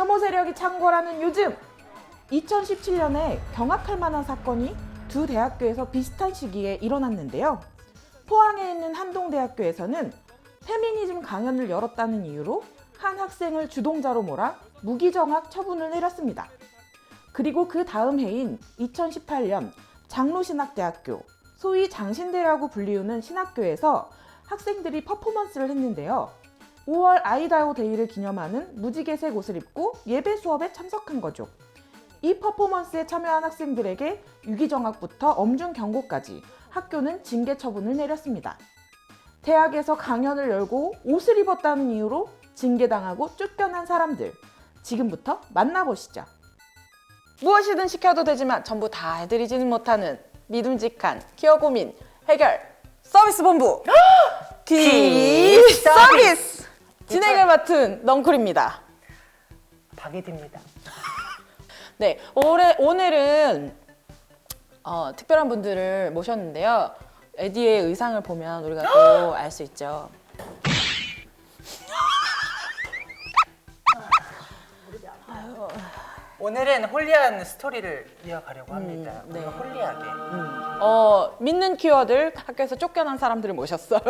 혐오 세력이 창궐하는 요즘 2017년에 경악할 만한 사건이 두 대학교에서 비슷한 시기에 일어났는데요. 포항에 있는 한동대학교에서는 페미니즘 강연을 열었다는 이유로 한 학생을 주동자로 몰아 무기정학 처분을 내렸습니다. 그리고 그 다음 해인 2018년 장로신학대학교, 소위 장신대라고 불리우는 신학교에서 학생들이 퍼포먼스를 했는데요. 5월 아이다호 데이를 기념하는 무지개색 옷을 입고 예배 수업에 참석한 거죠. 이 퍼포먼스에 참여한 학생들에게 유기정학부터 엄중 경고까지 학교는 징계 처분을 내렸습니다. 대학에서 강연을 열고 옷을 입었다는 이유로 징계당하고 쫓겨난 사람들, 지금부터 만나보시죠. 무엇이든 시켜도 되지만 전부 다 해드리지는 못하는 믿음직한 기업 고민 해결 서비스 본부 서비스 진행을 맡은 넝쿨입니다. 박예디입니다. 네, 오늘은 특별한 분들을 모셨는데요. 에디의 의상을 보면 우리가 또 알 수 있죠. 오늘은 홀리한 스토리를 이어가려고 합니다. 네. 우리가 홀리하게. 믿는 키워드 학교에서 쫓겨난 사람들을 모셨어요.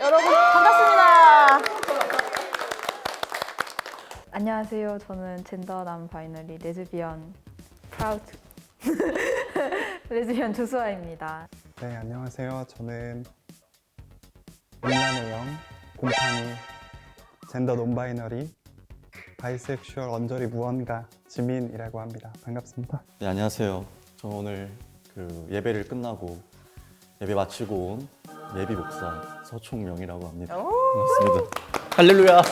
여러분 반갑습니다. 안녕하세요. 저는 젠더 남 바이너리 레즈비언 프라우드 레즈비언 조수아입니다. 네, 안녕하세요. 저는 인간의 영, 곰팡이, 젠더 논바이너리, 바이섹슈얼 언저리 무언가 지민이라고 합니다. 반갑습니다. 네, 안녕하세요. 저 오늘 예배를 끝나고 예배 마치고 온 예비 목사 서총명이라고 합니다. 반갑습니다. 할렐루야!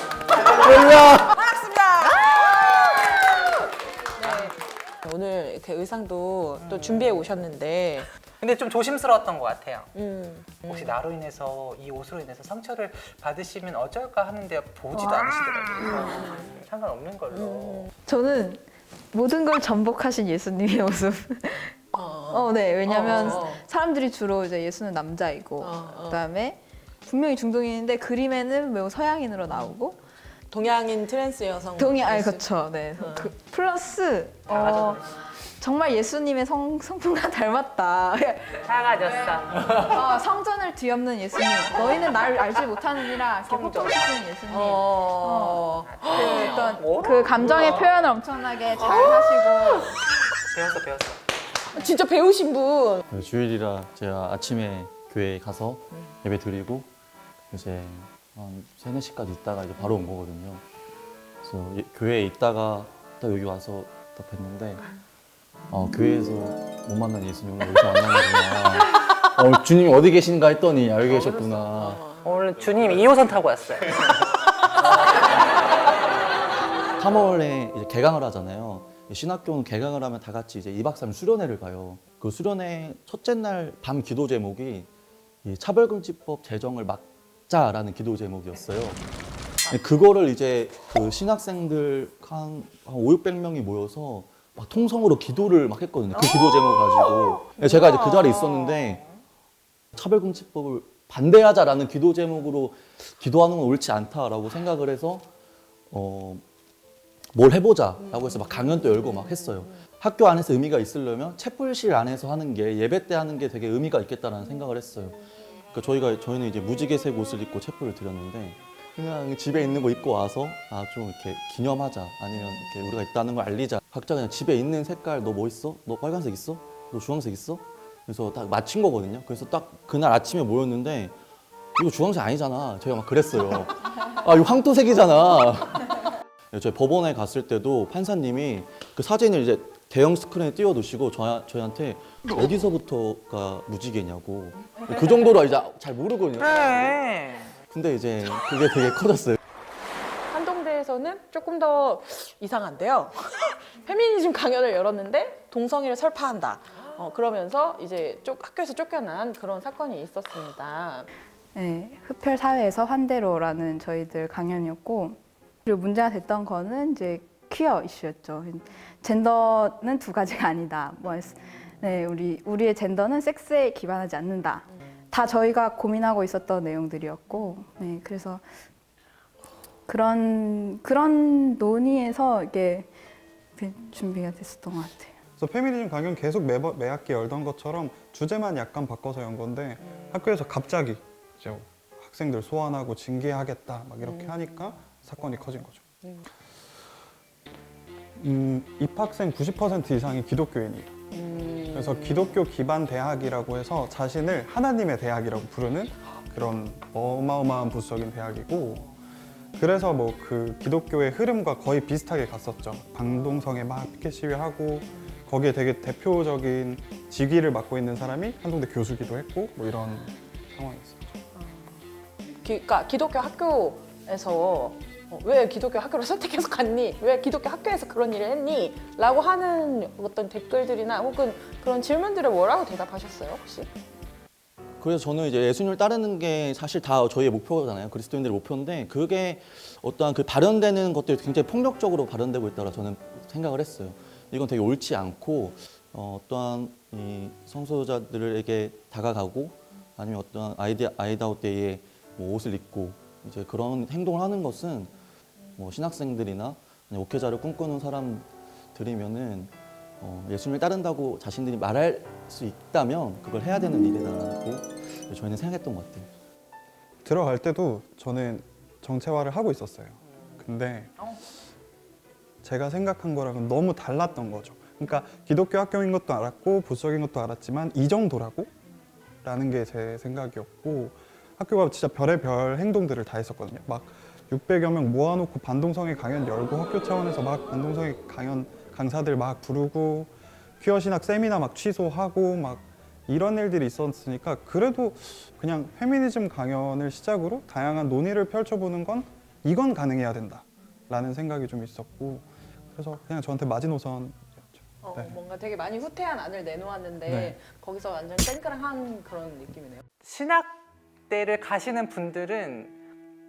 할렐루야! 반갑습니다. 네. 오늘 이렇게 의상도 또 준비해 오셨는데 근데 좀 조심스러웠던 것 같아요. 음. 혹시 나로 인해서 이 옷으로 인해서 상처를 받으시면 어쩔까 하는데 보지도 않으시더라고요. 상관없는 걸로. 저는 모든 걸 전복하신 예수님의 모습. 네. 왜냐면 사람들이 주로 이제 예수는 남자이고 그다음에 분명히 중동인인데 그림에는 매우 서양인으로 나오고 동양인 트랜스 여성 그렇죠. 네. 플러스 작아졌어. 정말 예수님의 성품과 닮았다. 작아졌어. 성전을 뒤엎는 예수님. 너희는 나를 알지 못하느니라. 성전. 성전 예수님. 오. 그 감정의 표현을 엄청나게 잘 하시고. 배웠어. 진짜 배우신 분. 주일이라 제가 아침에 교회에 가서 예배 드리고 이제 한 3, 4시까지 있다가 이제 바로 온 거거든요. 그래서 교회에 있다가 딱 여기 와서 딱 뵀는데 교회에서 못 만난 예수님을 여기서 만나는구나. 주님이 어디 계신가 했더니 여기 계셨구나. 오늘 주님 2호선 타고 왔어요. 3월에 이제 개강을 하잖아요. 신학교는 개강을 하면 다 같이 이제 2박 3일 수련회를 가요. 그 수련회 첫째 날 밤 기도 제목이 이 차별금지법 제정을 막자라는 기도 제목이었어요. 그거를 이제 그 신학생들 한 5, 600명이 모여서 막 통성으로 기도를 막 했거든요. 그 기도 제목 가지고. 제가 이제 그 자리에 있었는데 차별금지법을 반대하자라는 기도 제목으로 기도하는 건 옳지 않다라고 생각을 해서 뭘 해보자라고 해서 막 강연도 열고 막 했어요. 학교 안에서 의미가 있으려면 채플실 안에서 하는 게 예배 때 하는 게 되게 의미가 있겠다라는 생각을 했어요. 그러니까 저희는 이제 무지개색 옷을 입고 채플을 드렸는데 그냥 집에 있는 거 입고 와서 좀 이렇게 기념하자 아니면 이렇게 우리가 있다는 걸 알리자. 각자 그냥 집에 있는 색깔 너 뭐 있어? 너 빨간색 있어? 너 주황색 있어? 그래서 딱 맞춘 거거든요. 그래서 딱 그날 아침에 모였는데 이거 주황색 아니잖아. 제가 막 그랬어요. 이거 황토색이잖아. 저희 법원에 갔을 때도 판사님이 그 사진을 이제 대형 스크린에 띄워두시고 저희한테 어디서부터가 무지개냐고 그 정도로 이제 잘 모르거든요. 그래. 근데 이제 그게 되게 커졌어요. 한동대에서는 조금 더 이상한데요. 페미니즘 강연을 열었는데 동성애를 설파한다. 그러면서 이제 학교에서 쫓겨난 그런 사건이 있었습니다. 네, 흡혈 사회에서 환대로라는 저희들 강연이었고 그리고 문제가 됐던 거는 이제 퀴어 이슈였죠. 젠더는 두 가지가 아니다. 네, 우리의 젠더는 섹스에 기반하지 않는다. 다 저희가 고민하고 있었던 내용들이었고, 네, 그래서 그런 논의에서 이게 준비가 됐었던 것 같아요. 그래서 페미니즘 강연 계속 매 학기 열던 것처럼 주제만 약간 바꿔서 연 건데 학교에서 갑자기 이제 학생들 소환하고 징계하겠다 막 이렇게 하니까 사건이 커진 거죠. 입학생 90% 이상이 기독교인이에요. 그래서 기독교 기반 대학이라고 해서 자신을 하나님의 대학이라고 부르는 그런 어마어마한 부수적인 대학이고, 그래서 뭐 그 기독교의 흐름과 거의 비슷하게 갔었죠. 방동성에 막 피켓 시위하고 거기에 되게 대표적인 직위를 맡고 있는 사람이 한동대 교수기도 했고 뭐 이런 상황이었어요. 그러니까 기독교 학교에서 왜 기독교 학교를 선택해서 갔니? 왜 기독교 학교에서 그런 일을 했니? 라고 하는 어떤 댓글들이나 혹은 그런 질문들을 뭐라고 대답하셨어요, 혹시? 그래서 저는 이제 예수님을 따르는 게 사실 다 저희의 목표잖아요. 그리스도인들의 목표인데 그게 어떠한 그 발현되는 것들이 굉장히 폭력적으로 발현되고 있다고 저는 생각을 했어요. 이건 되게 옳지 않고 어떠한 이 성소자들에게 다가가고 아니면 어떠한 아이다웃데이에 뭐 옷을 입고 이제 그런 행동을 하는 것은 뭐 신학생들이나 옥회자를 꿈꾸는 사람들이면은 예수님을 따른다고 자신들이 말할 수 있다면 그걸 해야 되는 일이라고 저희는 생각했던 것 같아요. 들어갈 때도 저는 정체화를 하고 있었어요. 근데 제가 생각한 거랑은 너무 달랐던 거죠. 그러니까 기독교 학교인 것도 알았고 보수적인 것도 알았지만 이 정도라고? 라는 게 제 생각이었고, 학교가 진짜 별의별 행동들을 다 했었거든요. 막 600여 명 모아놓고 반동성애 강연 열고 학교 차원에서 막 반동성애 강연 강사들 막 부르고 퀴어 신학 세미나 막 취소하고 막 이런 일들이 있었으니까 그래도 그냥 페미니즘 강연을 시작으로 다양한 논의를 펼쳐보는 건 이건 가능해야 된다라는 생각이 좀 있었고, 그래서 그냥 저한테 마지노선이었죠. 네. 뭔가 되게 많이 후퇴한 안을 내놓았는데 네. 거기서 완전 땡그랑한 그런 느낌이네요. 신학대를 가시는 분들은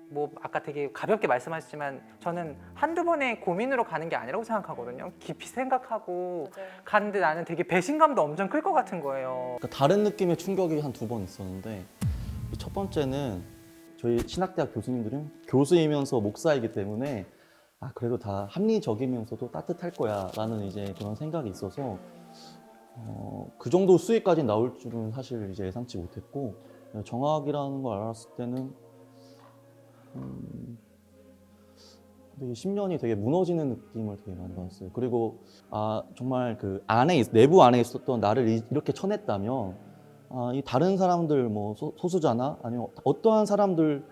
뭐 아까 되게 가볍게 말씀하셨지만 저는 한두 번의 고민으로 가는 게 아니라고 생각하거든요. 깊이 생각하고 맞아요. 가는데 나는 되게 배신감도 엄청 클 것 같은 거예요. 그러니까 다른 느낌의 충격이 한 2번 있었는데 첫 번째는 저희 신학대학 교수님들은 교수이면서 목사이기 때문에 그래도 다 합리적이면서도 따뜻할 거야 라는 이제 그런 생각이 있어서 그 정도 수위까지 나올 줄은 사실 이제 예상치 못했고, 정학이라는 걸 알았을 때는 되게 10년이 되게 무너지는 느낌을 되게 많이 받았어요. 그리고 정말 그 내부 안에 있었던 나를 이렇게 쳐냈다면 이 다른 사람들 뭐 소수자나 아니면 어떠한 사람들을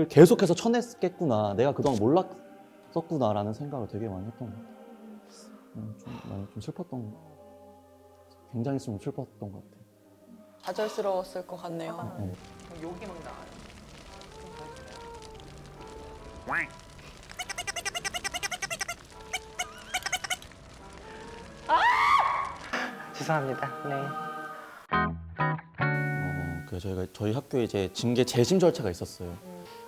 계속해서 쳐냈겠구나, 내가 그동안 몰랐었구나라는 생각을 되게 많이 했던 것 같아요. 좀 슬펐던, 굉장히 좀 슬펐던 것 같아요. 좌절스러웠을 것 같네요. 네. 욕이 막 나와요. 죄송합니다. 네. 그래서 저희 학교에 이제 징계 재심 절차가 있었어요.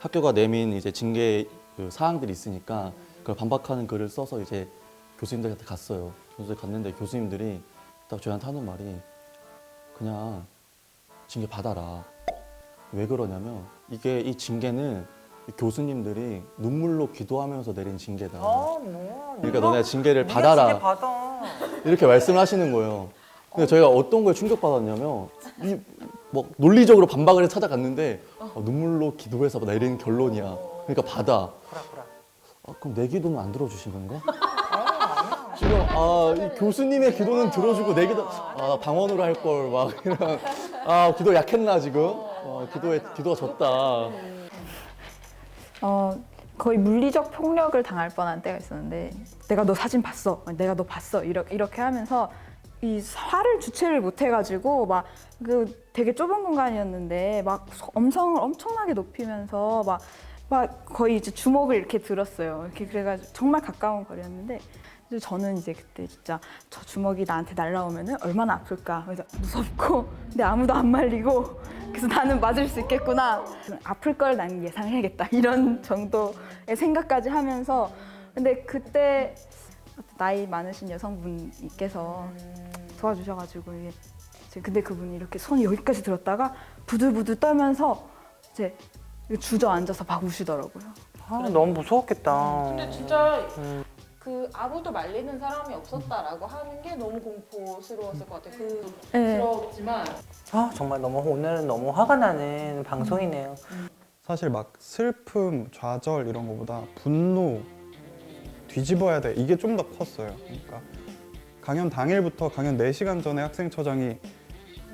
학교가 내민 이제 징계 그 사항들이 있으니까 그걸 반박하는 글을 써서 이제 교수님들한테 갔어요. 교수들 갔는데 교수님들이 딱 저희한테 하는 말이 그냥 징계 받아라. 왜 그러냐면 이 징계는 교수님들이 눈물로 기도하면서 내린 징계다. 뭐. 그러니까 너네 징계를 네가 받아라. 징계 받아. 이렇게 말씀하시는 거예요. 근데 저희가 어떤 걸 충격받았냐면 뭐 논리적으로 반박을 해서 찾아갔는데 눈물로 기도해서 내린 결론이야. 그러니까 받아. 그래. 그럼 내 기도는 안 들어주신 건가? 지금 이 교수님의 기도는 들어주고 내 기도 방언으로 할 걸 막 이런 기도 약했나 지금? 기도가 졌다. 거의 물리적 폭력을 당할 뻔한 때가 있었는데, 내가 너 사진 봤어, 내가 너 봤어, 이렇게 하면서 이 화를 주체를 못 해가지고 막 그 되게 좁은 공간이었는데 막 음성을 엄청나게 높이면서 막 거의 이제 주먹을 이렇게 들었어요. 이렇게 그래가지고 정말 가까운 거리였는데, 저는 이제 그때 진짜 저 주먹이 나한테 날라오면은 얼마나 아플까. 그래서 무섭고 근데 아무도 안 말리고, 그래서 나는 맞을 수 있겠구나. 아플 걸 난 예상해야겠다. 이런 정도의 생각까지 하면서, 근데 그때 나이 많으신 여성분께서 도와주셔가지고 근데 그분이 이렇게 손이 여기까지 들었다가 부들부들 떨면서 이제 주저앉아서 막 우시더라고요. 너무 무서웠겠다. 근데 진짜 음. 그 아무도 말리는 사람이 없었다라고 하는 게 너무 공포스러웠을 것 같아요. 네. 부끄럽지만 정말 너무 오늘은 너무 화가 나는 방송이네요. 사실 막 슬픔, 좌절 이런 거보다 분노, 뒤집어야 돼 이게 좀 더 컸어요. 그러니까 강연 당일부터 강연 4시간 전에 학생처장이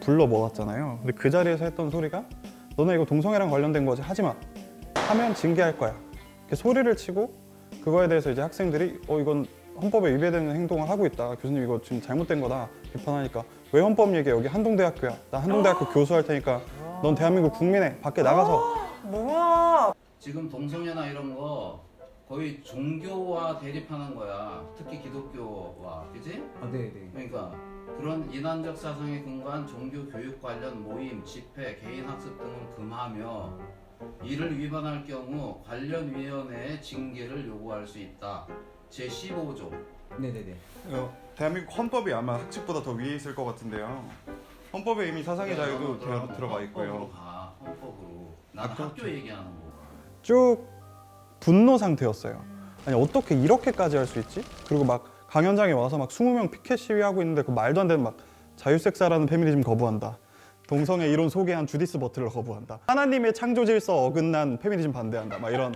불러 모았잖아요. 근데 그 자리에서 했던 소리가 너네 이거 동성애랑 관련된 거지 하지 마. 하면 징계할 거야. 이렇게 소리를 치고 그거에 대해서 이제 학생들이 이건 헌법에 위배되는 행동을 하고 있다. 교수님 이거 지금 잘못된 거다. 비판하니까 왜 헌법 얘기해? 여기 한동대학교야. 나 한동대학교 교수할 테니까 넌 대한민국 국민에 밖에 나가서 뭐야? 지금 동성애나 이런 거 거의 종교와 대립하는 거야. 특히 기독교와, 그지? 아, 네네. 그러니까 그런 이단적 사상에 근거한 종교 교육 관련 모임, 집회, 개인 학습 등을 금하며 이를 위반할 경우 관련 위원회에 징계를 요구할 수 있다. 제15조. 네네네. 대한민국 헌법이 아마 학칙보다 더 위에 있을 것 같은데요. 헌법에 이미 사상의 자유도 들어가 있고요. 헌법으로 가, 헌법으로. 나는 그렇죠. 학교 얘기하는 거. 쭉 분노 상태였어요. 아니 어떻게 이렇게까지 할 수 있지? 그리고 막 강연장에 와서 막 20명 피켓 시위하고 있는데 그 말도 안 되는 막 자유섹스라는 페미니즘 거부한다. 동성애 이론 소개한 주디스 버틀러 거부한다. 하나님의 창조 질서 어긋난 페미니즘 반대한다. 막 이런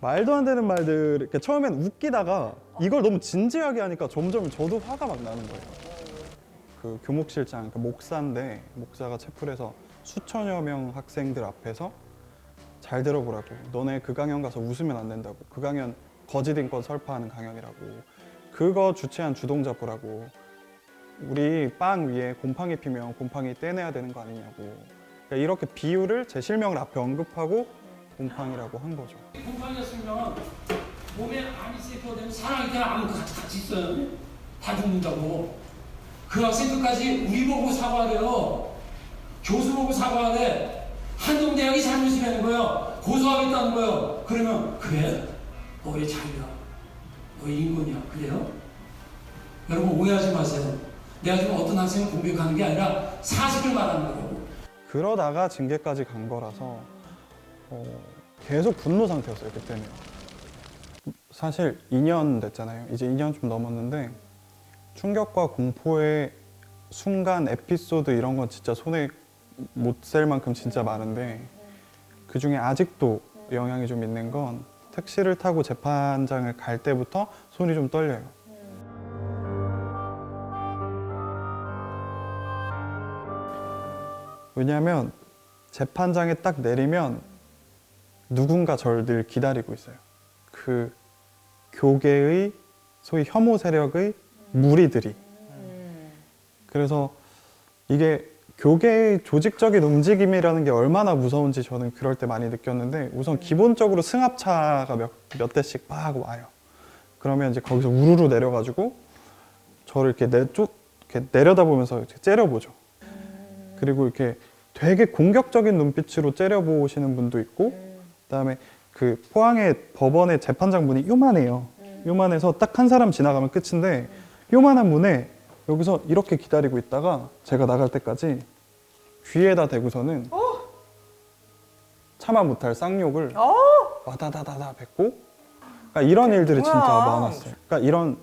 말도 안 되는 말들. 이렇게 처음엔 웃기다가 이걸 너무 진지하게 하니까 점점 저도 화가 막 나는 거예요. 그 교목실장, 그 목사인데 목사가 채플에서 수천여 명 학생들 앞에서 잘 들어보라고. 너네 그 강연 가서 웃으면 안 된다고. 그 강연 거짓 인권 설파하는 강연이라고. 그거 주최한 주동자 보라고. 우리 빵 위에 곰팡이 피면 곰팡이 떼내야 되는 거 아니냐고. 그러니까 이렇게 비유를 제 실명을 앞에 언급하고 곰팡이라고 한 거죠. 곰팡이였으면 몸에 암이 세포되면 사랑이 그냥 암 같이 있어요. 다 죽는다고. 그 학생 끝까지 우리 보고 사과하래요. 교수 보고 사과하래. 한동대학이 잘못이라는 거예요. 고소하겠다는 거예요. 그러면 그래? 너의 자유야. 너의 인권이야. 그래요? 여러분 오해하지 마세요. 내가 지금 어떤 학생을 공격하는 게 아니라 사실을 말하는 거라고. 그러다가 징계까지 간 거라서 계속 분노 상태였어요. 그때는. 사실 2년 됐잖아요. 이제 2년 좀 넘었는데 충격과 공포의 순간 에피소드 이런 건 진짜 손에 못 셀 만큼 진짜 많은데 그 중에 아직도 영향이 좀 있는 건 택시를 타고 재판장을 갈 때부터 손이 좀 떨려요. 왜냐하면 재판장에 딱 내리면 누군가 저를 늘 기다리고 있어요. 그 교계의 소위 혐오 세력의 무리들이. 그래서 이게 교계의 조직적인 움직임이라는 게 얼마나 무서운지 저는 그럴 때 많이 느꼈는데 우선 기본적으로 승합차가 몇 대씩 막 와요. 그러면 이제 거기서 우르르 내려가지고 저를 이렇게 이렇게 내려다보면서 이렇게 째려보죠. 그리고 이렇게 되게 공격적인 눈빛으로 째려보시는 분도 있고 그다음에 그 포항의 법원의 재판장 문이 요만해요. 요만해서 딱 한 사람 지나가면 끝인데 요만한 문에 여기서 이렇게 기다리고 있다가 제가 나갈 때까지 귀에다 대고서는 참아 못할 쌍욕을 와다다다다 뱉고 그러니까 이런 일들이 진짜 많았어요. 그러니까 이런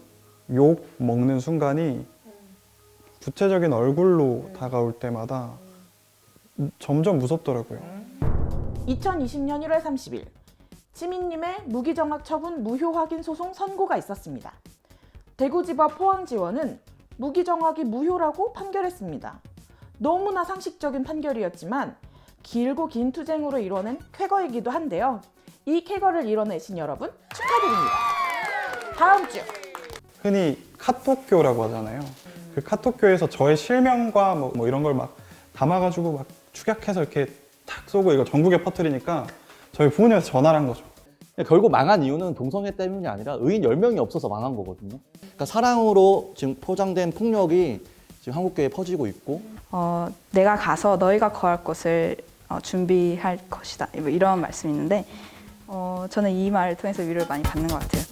욕 먹는 순간이 구체적인 얼굴로 다가올 때마다 점점 무섭더라고요. 2020년 1월 30일 지민님의 무기정학 처분 무효 확인 소송 선고가 있었습니다. 대구지법 포항지원은 무기정학이 무효라고 판결했습니다. 너무나 상식적인 판결이었지만 길고 긴 투쟁으로 이뤄낸 쾌거이기도 한데요. 이 쾌거를 이뤄내신 여러분 축하드립니다. 다음 주 흔히 카톡교라고 하잖아요. 그 카톡교에서 저의 실명과 뭐 이런 걸 막 담아가지고 막 축약해서 이렇게 탁 쏘고 이거 전국에 퍼뜨리니까 저희 부모님한테 전화를 한 거죠. 결국 망한 이유는 동성애 때문이 아니라 의인 10명이 없어서 망한 거거든요. 그러니까 사랑으로 지금 포장된 폭력이 지금 한국교회에 퍼지고 있고 내가 가서 너희가 거할 곳을 준비할 것이다. 뭐 이런 말씀이 있는데 저는 이 말을 통해서 위로를 많이 받는 것 같아요.